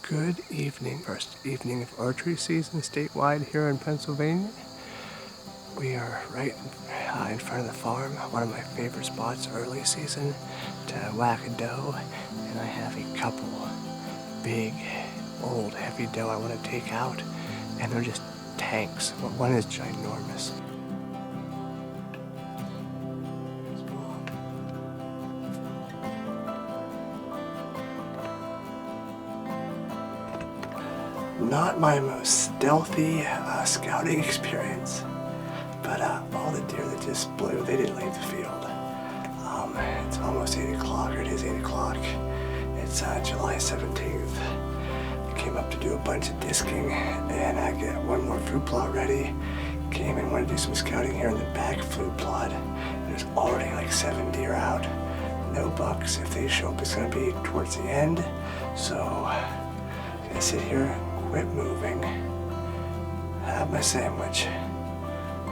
Good evening. First evening of archery season statewide here in Pennsylvania. We are right in front of the farm, one of my favorite spots early season to whack a doe, and I have a couple big, old, heavy doe I want to take out, and they're just tanks. One is ginormous. Not my most stealthy scouting experience, but all the deer that just blew, they didn't leave the field. It's almost 8 o'clock, or it is 8 o'clock. It's July 17th. I came up to do a bunch of disking, and I get one more fruit plot ready. Came and wanted to do some scouting here in the back fruit plot. There's already like 7 deer out. No bucks. If they show up, it's going to be towards the end. So I'm going to sit here, quit moving, have my sandwich,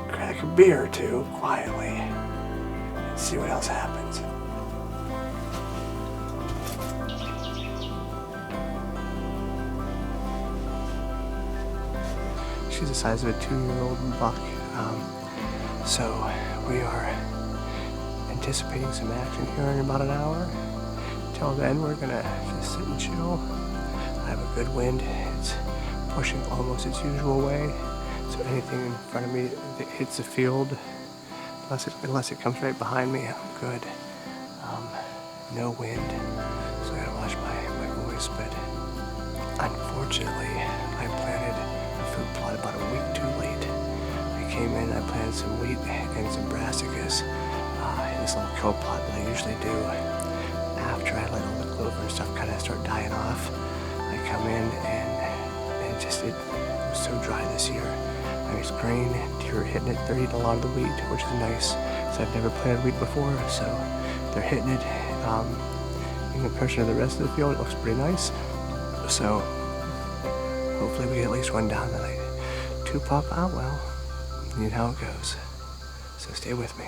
crack a beer or two quietly, and see what else happens. She's the size of a 2-year-old buck, so we are anticipating some action here in about an hour. Till then, we're gonna just sit and chill. I have a good wind. It's pushing almost its usual way, so anything in front of me that hits the field, unless it comes right behind me, I'm good. No wind, so I gotta watch my voice, but unfortunately, I planted a fruit plot about a week too late. I came in, I planted some wheat and some brassicas in this little coat plot that I usually do after I let all the clover and stuff kind of start dying off. I come in and it was so dry this year. I mean, it's green, deer are hitting it. They're eating a lot of the wheat, which is nice. So I've never planted wheat before, so they're hitting it. In comparison to the rest of the field, it looks pretty nice. So hopefully we get at least one down tonight. 2 pup out, well, you know how it goes. So stay with me.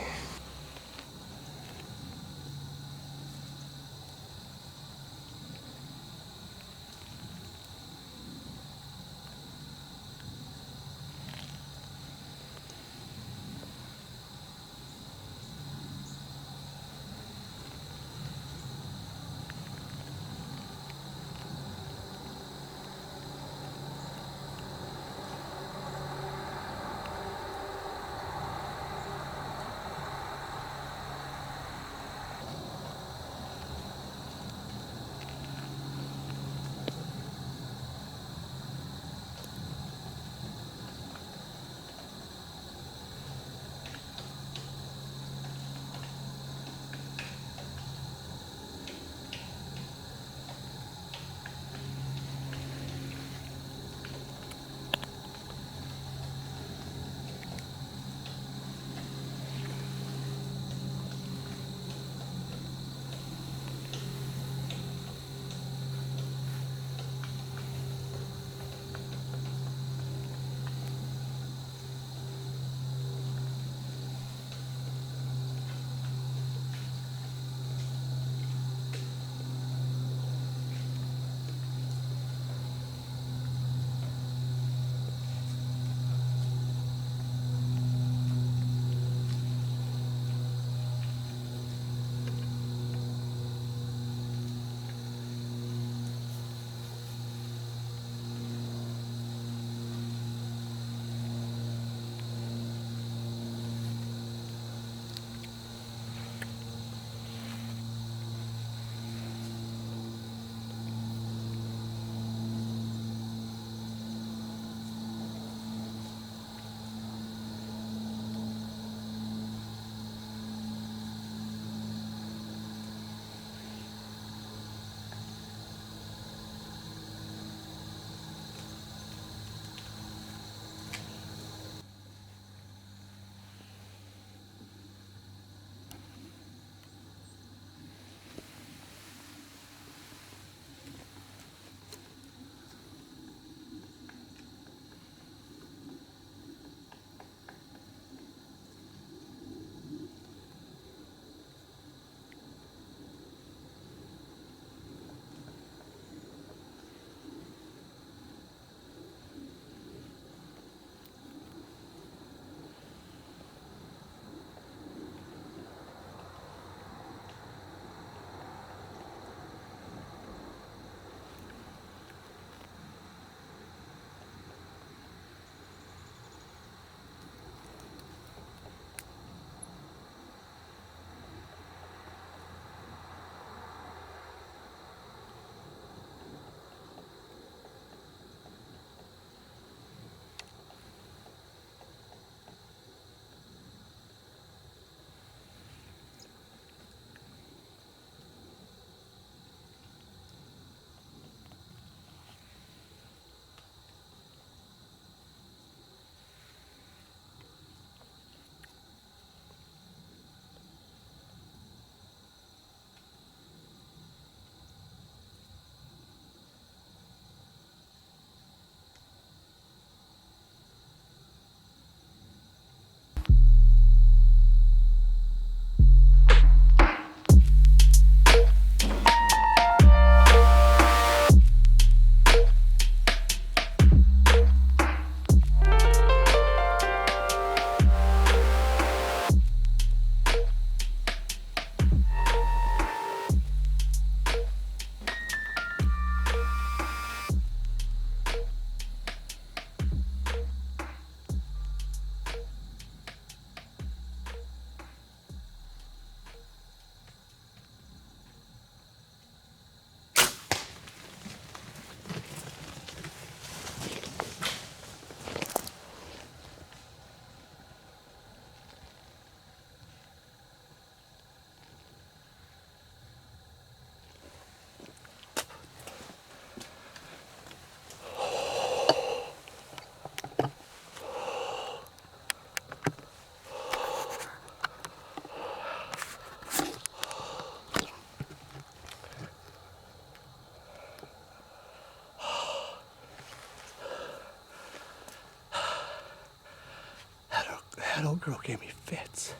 that old girl gave me fits.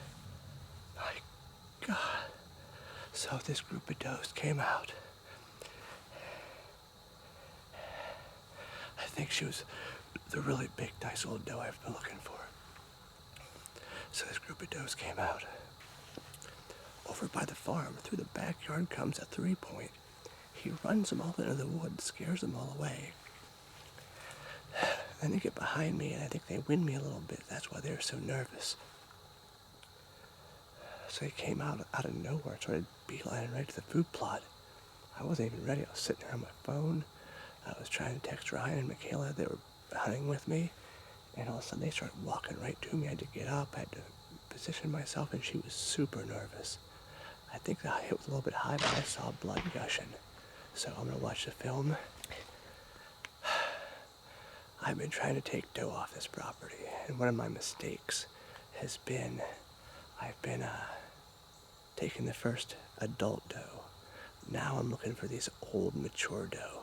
My God. So this group of does came out. I think she was the really big, nice old doe I've been looking for. So this group of does came out. Over by the farm, through the backyard comes a 3-point. He runs them all into the woods, scares them all away. Then they get behind me, and I think they wind me a little bit. That's why they were so nervous. So he came out of nowhere, started beelining right to the food plot. I wasn't even ready. I was sitting there on my phone. I was trying to text Ryan and Michaela. They were hunting with me. And all of a sudden, they started walking right to me. I had to get up. I had to position myself, and she was super nervous. I think the hit was a little bit high, but I saw blood gushing. So I'm going to watch the film. I've been trying to take doe off this property, and one of my mistakes has been I've been taking the first adult doe. Now I'm looking for these old, mature doe.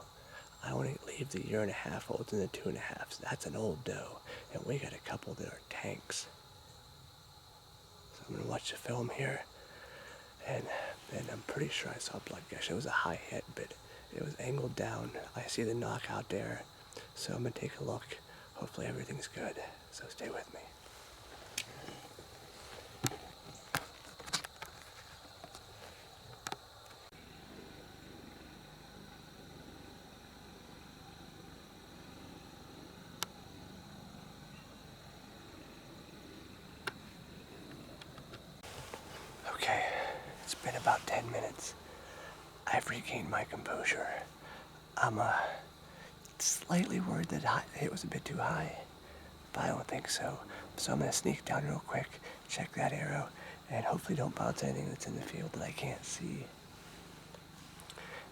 I want to leave the 1.5 olds and the 2.5s. That's an old doe, and we got a couple that are tanks. So I'm going to watch the film here, and I'm pretty sure I saw blood gush. It was a high hit, but it was angled down. I see the knockout there. So I'm going to take a look. Hopefully everything's good. So stay with me. Okay, it's been about 10 minutes. I've regained my composure. I'm slightly worried that it was a bit too high, but I don't think so. So I'm going to sneak down real quick, check that arrow, and hopefully don't bounce anything that's in the field that I can't see.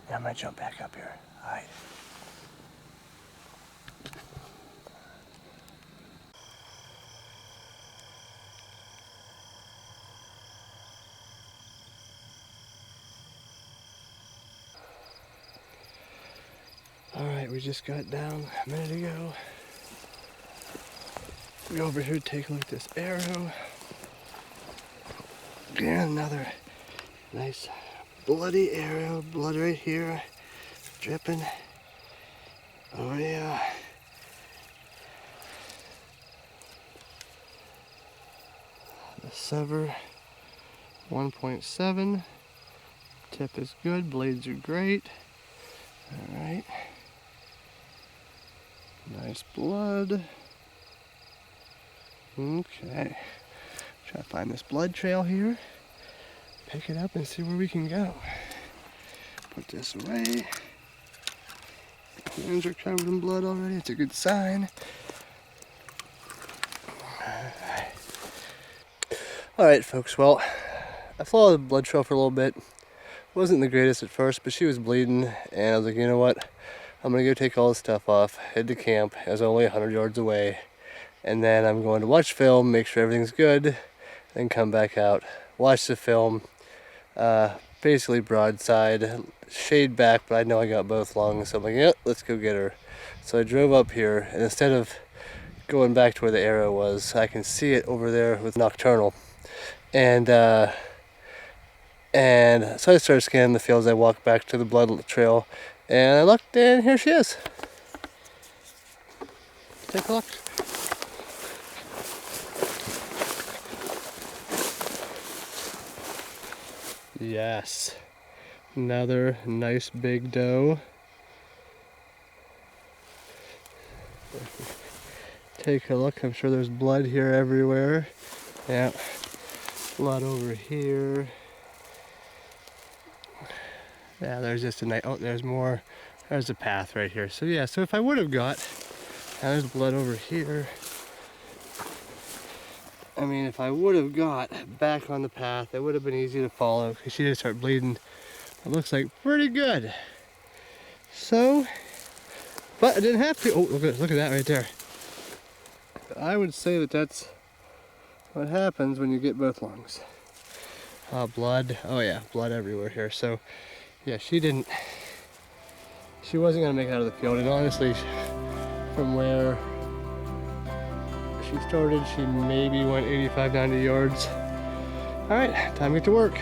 And I'm going to jump back up here. All right. Alright, we just got down a minute ago. We're over here to take a look at this arrow. And another nice bloody arrow. Blood right here. Dripping. Oh yeah. The Sever 1.7. Tip is good. Blades are great. Alright. Nice blood. Okay. Try to find this blood trail here. Pick it up and see where we can go. Put this away. Hands are covered in blood already. It's a good sign. Alright folks, well, I followed the blood trail for a little bit. Wasn't the greatest at first, but she was bleeding, and I was like, you know what? I'm gonna go take all this stuff off, head to camp. It was only 100 yards away, and then I'm going to watch film, make sure everything's good, then come back out, watch the film. Basically broadside, shade back, but I know I got both lungs, so I'm like, yep, let's go get her. So I drove up here, and instead of going back to where the arrow was, I can see it over there with Nocturnal, and so I started scanning the fields. I walked back to the blood trail, and I looked, and here she is. Take a look. Yes, another nice big doe. Take a look. I'm sure there's blood here everywhere. Yeah, blood over here. Yeah, there's just a nice, oh, there's more. There's a path right here. So yeah, so if I would have got, now there's blood over here. I mean, if I would have got back on the path, it would have been easy to follow because she did start bleeding. It looks like pretty good. So, but I didn't have to. Oh, look at that right there. I would say that that's what happens when you get both lungs. Blood. Oh yeah, blood everywhere here. So, yeah, she wasn't gonna make it out of the field. And honestly, from where she started. She maybe went 85, 90 yards. All right, time to get to work.